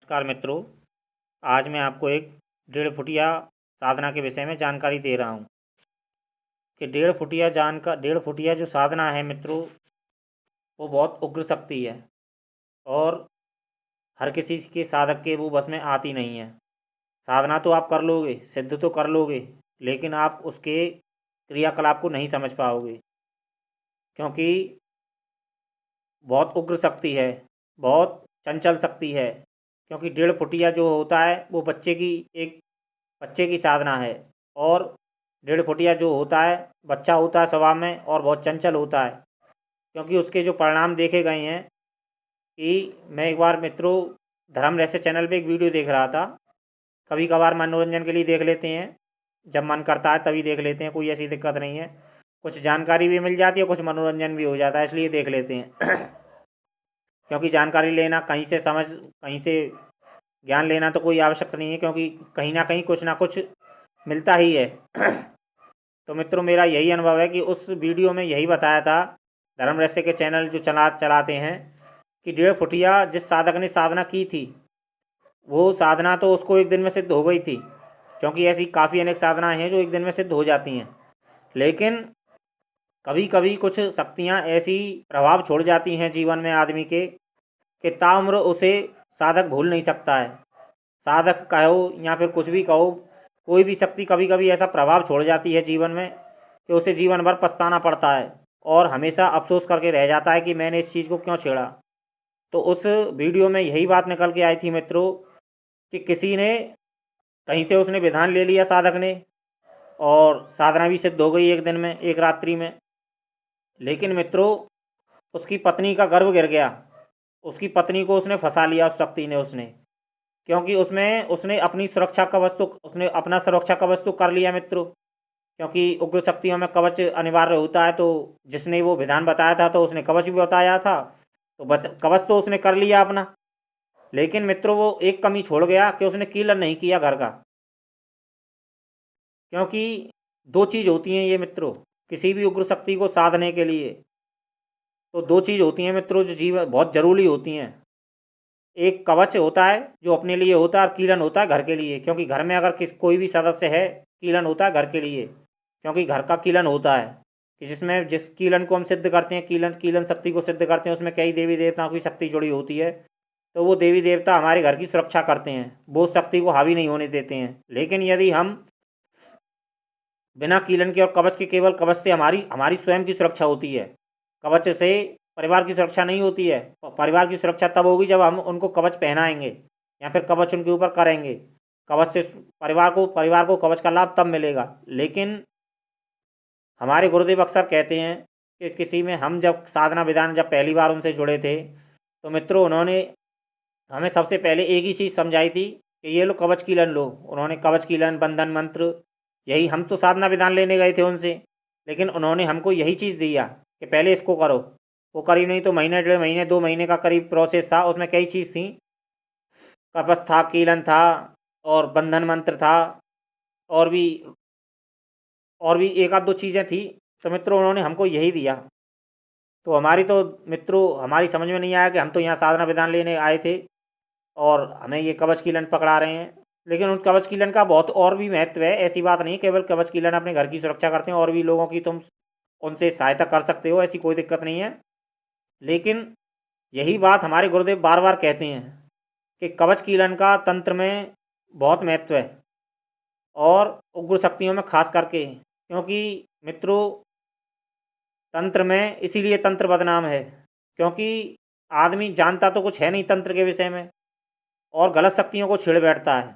नमस्कार मित्रों। आज मैं आपको एक 1.5 फुटिया साधना के विषय में जानकारी दे रहा हूँ कि 1.5 फुटिया जो साधना है मित्रों, वो बहुत उग्र शक्ति है और हर किसी के साधक के वो बस में आती नहीं है। साधना तो आप कर लोगे, सिद्ध तो कर लोगे, लेकिन आप उसके क्रियाकलाप को नहीं समझ पाओगे, क्योंकि बहुत उग्र शक्ति है, बहुत चंचल शक्ति है। क्योंकि 1.5 फुटिया जो होता है वो बच्चे की साधना है। और 1.5 फुटिया जो होता है बच्चा होता है स्वभाव में और बहुत चंचल होता है, क्योंकि उसके जो परिणाम देखे गए हैं कि मैं एक बार मित्रों धर्म रहस्य चैनल पे एक वीडियो देख रहा था। कभी कभार मनोरंजन के लिए देख लेते हैं, जब मन करता है तभी देख लेते हैं, कोई ऐसी दिक्कत नहीं है। कुछ जानकारी भी मिल जाती है, कुछ मनोरंजन भी हो जाता है, इसलिए देख लेते हैं। क्योंकि जानकारी लेना कहीं से ज्ञान लेना तो कोई आवश्यक नहीं है, क्योंकि कहीं ना कुछ मिलता ही है। तो मित्रों मेरा यही अनुभव है कि उस वीडियो में यही बताया था, धर्म रहस्य के चैनल जो चलाते हैं, कि 1.5 फुटिया जिस साधक ने साधना की थी वो साधना तो उसको एक दिन में सिद्ध हो गई थी, क्योंकि ऐसी काफ़ी अनेक साधनाएं हैं जो एक दिन में सिद्ध हो जाती हैं। लेकिन कभी कभी कुछ शक्तियाँ ऐसी प्रभाव छोड़ जाती हैं जीवन में आदमी के कि ताउम्र उसे साधक भूल नहीं सकता है। साधक कहो या फिर कुछ भी कहो, कोई भी शक्ति कभी कभी ऐसा प्रभाव छोड़ जाती है जीवन में कि उसे जीवन भर पछताना पड़ता है और हमेशा अफसोस करके रह जाता है कि मैंने इस चीज़ को क्यों छेड़ा। तो उस वीडियो में यही बात निकल के आई थी मित्रों कि किसी ने कहीं से उसने विधान ले लिया साधक ने, और साधना भी सिद्ध हो गई एक दिन में, एक रात्रि में। लेकिन मित्रों उसकी पत्नी का गर्भ गिर गया, उसकी पत्नी को उसने फंसा लिया उस शक्ति ने, उसने, क्योंकि उसमें उसने उसने अपना सुरक्षा कवच तो कर लिया मित्रों। क्योंकि उग्र शक्तियों में कवच अनिवार्य होता है, तो जिसने वो विधान बताया था तो उसने कवच भी बताया था, तो कवच तो उसने कर लिया अपना। लेकिन मित्रों वो एक कमी छोड़ गया कि उसने कीलन नहीं किया घर का। क्योंकि दो चीज़ होती हैं ये मित्रों, किसी भी उग्र शक्ति को साधने के लिए तो दो चीज़ होती हैं मित्रों जो जीवन बहुत ज़रूरी होती हैं। एक कवच होता है जो अपने लिए होता है, और कीलन होता है घर के लिए। क्योंकि घर में अगर कोई भी सदस्य है, कीलन होता है घर के लिए, क्योंकि घर का कीलन होता है कि जिसमें जिस कीलन को हम सिद्ध करते हैं, कीलन कीलन शक्ति को सिद्ध करते हैं, उसमें कई देवी देवताओं की शक्ति जुड़ी होती है। तो वो देवी देवता हमारे घर की सुरक्षा करते हैं, वो शक्ति को हावी नहीं होने देते हैं। लेकिन यदि हम बिना कीलन के और कवच के, केवल कवच से हमारी हमारी स्वयं की सुरक्षा होती है, कवच से परिवार की सुरक्षा नहीं होती है। परिवार की सुरक्षा तब होगी जब हम उनको कवच पहनाएंगे या फिर कवच उनके ऊपर करेंगे। कवच से परिवार को कवच का लाभ तब मिलेगा। लेकिन हमारे गुरुदेव अक्सर कहते हैं कि किसी में हम जब साधना विधान जब पहली बार उनसे जुड़े थे, तो मित्रों उन्होंने हमें सबसे पहले एक ही चीज़ समझाई थी कि ये लो कवच कीलन लो। उन्होंने कवच कीलन, बंधन मंत्र, यही हम तो साधना विधान लेने गए थे उनसे, लेकिन उन्होंने हमको यही चीज़ दिया कि पहले इसको करो। वो करीब नहीं तो महीने, 1.5 महीने, 2 महीने का करीब प्रोसेस था। उसमें कई चीज़ थी, कवच था, कीलन था और बंधन मंत्र था, और भी एक आध दो चीज़ें थी। तो मित्रों उन्होंने हमको यही दिया। तो हमारी समझ में नहीं आया कि हम तो यहाँ साधना विधान लेने आए थे और हमें ये कवच कीलन पकड़ा रहे हैं। लेकिन उस कवच कीलन का बहुत और भी महत्व है। ऐसी बात नहीं केवल कवच कीलन अपने घर की सुरक्षा करते हैं, और भी लोगों की तुम उनसे सहायता कर सकते हो, ऐसी कोई दिक्कत नहीं है। लेकिन यही बात हमारे गुरुदेव बार बार कहते हैं कि कवच कीलन का तंत्र में बहुत महत्व है, और उग्र शक्तियों में खास करके। क्योंकि मित्रों तंत्र में इसीलिए तंत्र बदनाम है, क्योंकि आदमी जानता तो कुछ है नहीं तंत्र के विषय में, और गलत शक्तियों को छेड़ बैठता है,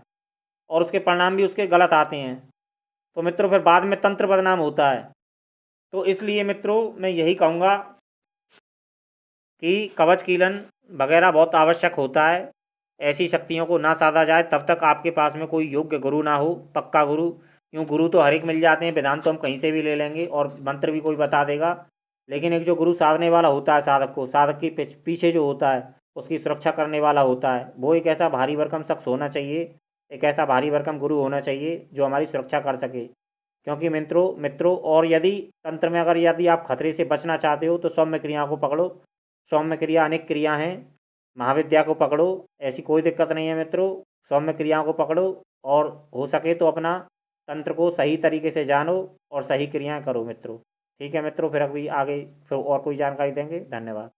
और उसके परिणाम भी उसके गलत आते हैं। तो मित्रों फिर बाद में तंत्र बदनाम होता है। तो इसलिए मित्रों मैं यही कहूँगा कि कवच कीलन वगैरह बहुत आवश्यक होता है। ऐसी शक्तियों को ना साधा जाए तब तक आपके पास में कोई योग्य गुरु ना हो, पक्का गुरु। यूँ गुरु तो हर एक मिल जाते हैं, विधान तो हम कहीं से भी ले लेंगे और मंत्र भी कोई बता देगा। लेकिन एक जो गुरु साधने वाला होता है साधक के पीछे जो होता है उसकी सुरक्षा करने वाला होता है, वो एक ऐसा भारी भरकम शख्स होना चाहिए, एक ऐसा भारी भरकम गुरु होना चाहिए जो हमारी सुरक्षा कर सके। क्योंकि मित्रों और यदि तंत्र में यदि आप खतरे से बचना चाहते हो तो सौम्य क्रियाओं को पकड़ो। सौम्य क्रिया अनेक क्रिया हैं, महाविद्या को पकड़ो, ऐसी कोई दिक्कत नहीं है मित्रों। सौम्य क्रियाओं को पकड़ो और हो सके तो अपना तंत्र को सही तरीके से जानो और सही क्रियाएं करो मित्रों। ठीक है मित्रों, फिर अभी आगे फिर और कोई जानकारी देंगे। धन्यवाद।